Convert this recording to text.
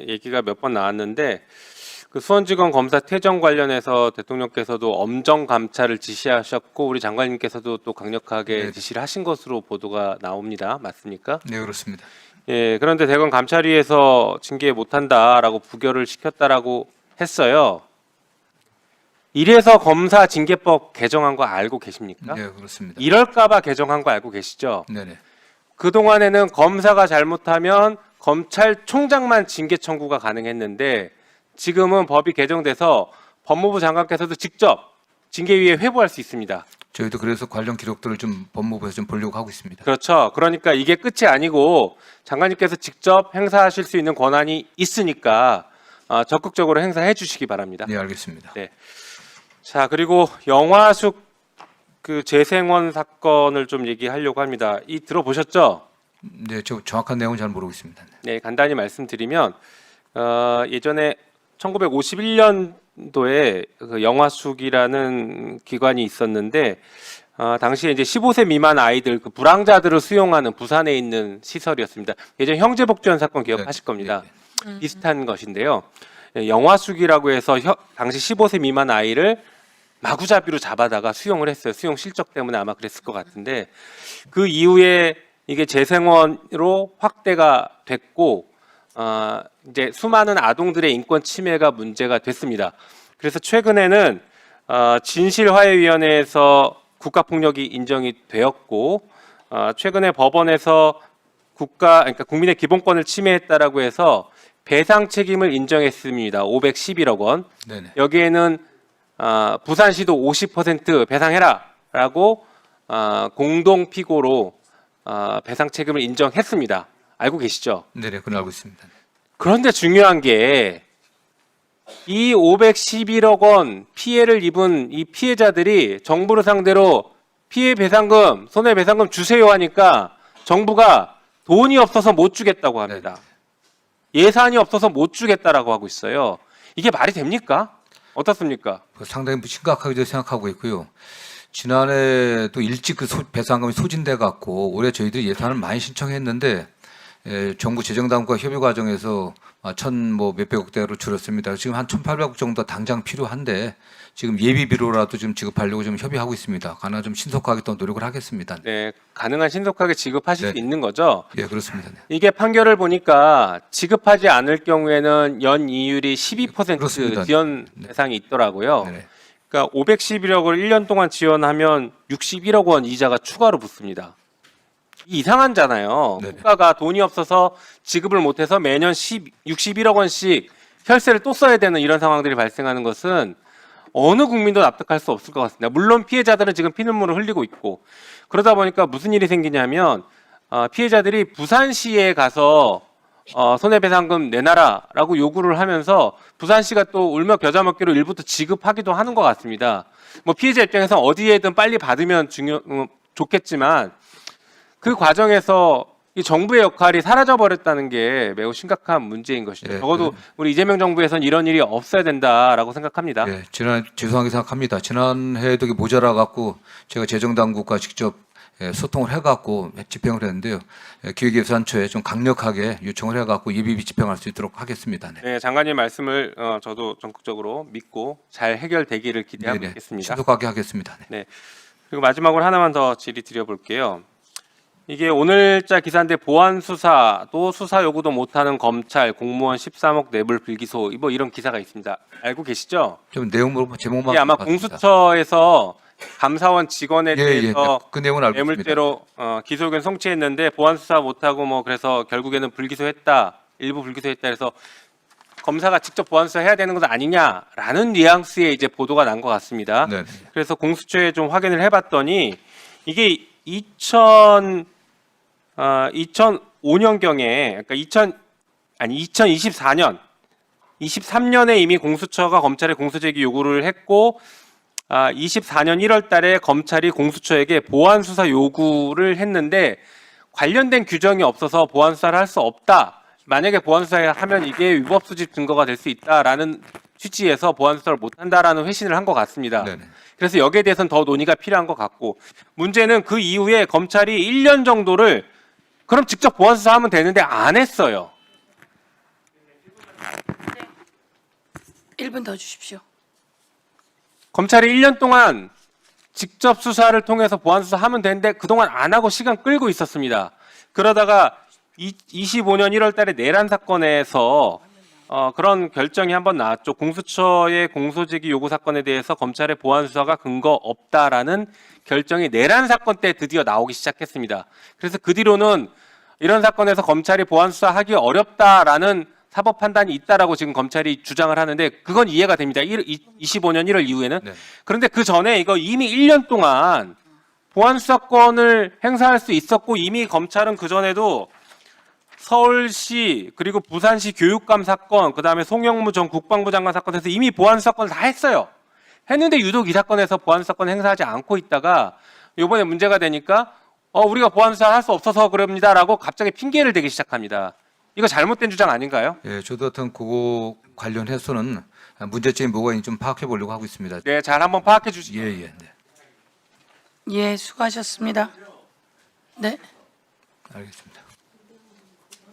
얘기가 몇 번 나왔는데 그 수원지검 검사 퇴정 관련해서 대통령께서도 엄정 감찰을 지시하셨고 우리 장관님께서도 또 강력하게 네. 지시를 하신 것으로 보도가 나옵니다. 맞습니까? 네, 그렇습니다. 예, 그런데 대검 감찰위에서 징계 못한다라고 부결을 시켰다라고 했어요. 이래서 검사 징계법 개정한 거 알고 계십니까? 네, 그렇습니다. 이럴까봐 개정한 거 알고 계시죠? 네네. 그동안에는 검사가 잘못하면 검찰총장만 징계 청구가 가능했는데 지금은 법이 개정돼서 법무부 장관께서도 직접 징계위에 회부할 수 있습니다. 저희도 그래서 관련 기록들을 좀 법무부에서 좀 보려고 하고 있습니다. 그렇죠. 그러니까 이게 끝이 아니고 장관님께서 직접 행사하실 수 있는 권한이 있으니까 적극적으로 행사해 주시기 바랍니다. 네, 알겠습니다. 네. 자, 그리고 영화숙 그 재생원 사건을 좀 얘기하려고 합니다. 이 들어보셨죠? 네, 저 정확한 내용은 잘 모르고 있습니다. 네, 간단히 말씀드리면 예전에 1951년도에 그 영화숙이라는 기관이 있었는데 당시에 이제 15세 미만 아이들 그 불황자들을 수용하는 부산에 있는 시설이었습니다. 예전 형제복지원 사건 기억하실 겁니다. 비슷한 것인데요. 영화숙이라고 해서 당시 15세 미만 아이를 마구잡이로 잡아다가 수용을 했어요. 수용 실적 때문에 아마 그랬을 것 같은데 그 이후에 이게 재생원으로 확대가 됐고 이제 수많은 아동들의 인권 침해가 문제가 됐습니다. 그래서 최근에는 진실화해위원회에서 국가폭력이 인정이 되었고 최근에 법원에서 그러니까 국민의 기본권을 침해했다라고 해서 배상 책임을 인정했습니다. 511억 원. 네네. 여기에는 부산시도 50% 배상해라라고 공동 피고로 배상 책임을 인정했습니다. 알고 계시죠? 네네, 그건 알고 있습니다. 그런데 중요한 게 이 511억 원 피해를 입은 이 피해자들이 정부를 상대로 피해 배상금, 손해배상금 주세요 하니까 정부가 돈이 없어서 못 주겠다고 합니다. 예산이 없어서 못 주겠다라고 하고 있어요. 이게 말이 됩니까? 어떻습니까? 상당히 심각하게 생각하고 있고요. 지난해 또 일찍 그 배상금이 소진돼 갖고 올해 저희들이 예산을 많이 신청했는데 정부 재정당국과 협의 과정에서 뭐 몇백억 대로 줄었습니다. 지금 한 1,800억 정도 당장 필요한데 지금 예비비로라도 좀 지급하려고 좀 협의하고 있습니다. 가능한 좀 신속하게 또 노력을 하겠습니다. 네, 가능한 신속하게 지급하실 네. 수 있는 거죠. 예, 그렇습니다. 네. 이게 판결을 보니까 지급하지 않을 경우에는 연 이율이 12% 그렇습니다. 지원 대상이 있더라고요. 네네. 그러니까 511억을 1년 동안 지원하면 61억 원 이자가 추가로 붙습니다. 이상하잖아요. 네네. 국가가 돈이 없어서 지급을 못해서 매년 61억 원씩 혈세를 또 써야 되는 이런 상황들이 발생하는 것은 어느 국민도 납득할 수 없을 것 같습니다. 물론 피해자들은 지금 피눈물을 흘리고 있고 그러다 보니까 무슨 일이 생기냐면 피해자들이 부산시에 가서 손해배상금 내놔라라고 요구를 하면서 부산시가 또 울며 겨자 먹기로 일부터 지급하기도 하는 것 같습니다. 뭐 피해자 입장에서 어디에든 빨리 받으면 좋겠지만 그 과정에서 이 정부의 역할이 사라져 버렸다는 게 매우 심각한 문제인 것이죠. 네, 적어도 우리 이재명 정부에서는 이런 일이 없어야 된다라고 생각합니다. 예, 죄송하게 생각합니다. 지난해에도 모자라 갖고 제가 재정당국과 직접 소통을 해갖고 집행을 했는데요. 기획예산처에 좀 강력하게 요청을 해갖고 예비비 집행할 수 있도록 하겠습니다. 네. 네, 장관님 말씀을 저도 적극적으로 믿고 잘 해결되기를 기대하고 네네. 있겠습니다. 신속하게 하겠습니다. 네. 그리고 마지막으로 하나만 더 질의 드려볼게요. 이게 오늘자 기사인데 보안 수사도 수사 요구도 못하는 검찰 공무원 13억 뇌물 불기소 뭐 이런 기사가 있습니다. 알고 계시죠? 좀 내용으로 제목만 이게 아마 봤습니다. 공수처에서 감사원 직원에 예, 대해서 그 내용은 알고 있습니다. 뇌물죄로 기소 의견 송치했는데 보안 수사 못하고 뭐 그래서 결국에는 불기소했다. 일부 불기소했다. 그래서 검사가 직접 보안 수사 해야 되는 것은 아니냐라는 뉘앙스의 이제 보도가 난 것 같습니다. 네. 그래서 공수처에 좀 확인을 해봤더니 이게 2005년경에 그러니까 2024년 23년에 이미 공수처가 검찰에 공소제기 요구를 했고 24년 1월 달에 검찰이 공수처에게 보안 수사 요구를 했는데 관련된 규정이 없어서 보안 수사를 할 수 없다. 만약에 보안 수사를 하면 이게 위법 수집 증거가 될 수 있다라는 취지에서 보안 수사를 못 한다라는 회신을 한 것 같습니다. 네네. 그래서 여기에 대해서는 더 논의가 필요한 것 같고 문제는 그 이후에 검찰이 1년 정도를 그럼 직접 보안 수사하면 되는데 안 했어요. 1분 더 주십시오. 검찰이 1년 동안 직접 수사를 통해서 보안 수사하면 되는데 그동안 안 하고 시간 끌고 있었습니다. 그러다가 25년 1월 달에 내란 사건에서 그런 결정이 한번 나왔죠. 공수처의 공소지기 요구 사건에 대해서 검찰의 보안 수사가 근거 없다라는 결정이 내란 사건 때 드디어 나오기 시작했습니다. 그래서 그 뒤로는 이런 사건에서 검찰이 보안 수사하기 어렵다라는 사법 판단이 있다라고 지금 검찰이 주장을 하는데 그건 이해가 됩니다. 25년 1월 이후에는. 네. 그런데 그 전에 이거 이미 1년 동안 보안 수사권을 행사할 수 있었고 이미 검찰은 그 전에도 서울시 그리고 부산시 교육감 사건 그다음에 송영무 전 국방부 장관 사건에서 이미 보안 수사권을 다 했어요. 했는데 유독 이 사건에서 보안 수사권 행사하지 않고 있다가 이번에 문제가 되니까 우리가 보안 수사 할 수 없어서 그럽니다라고 갑자기 핑계를 대기 시작합니다. 이거 잘못된 주장 아닌가요? 예, 저도 하여튼 그거 관련해서는 문제점이 뭐가 있는지 좀 파악해 보려고 하고 있습니다. 네, 잘 한번 파악해 주시죠. 예, 예, 네, 예, 수고하셨습니다. 네. 알겠습니다.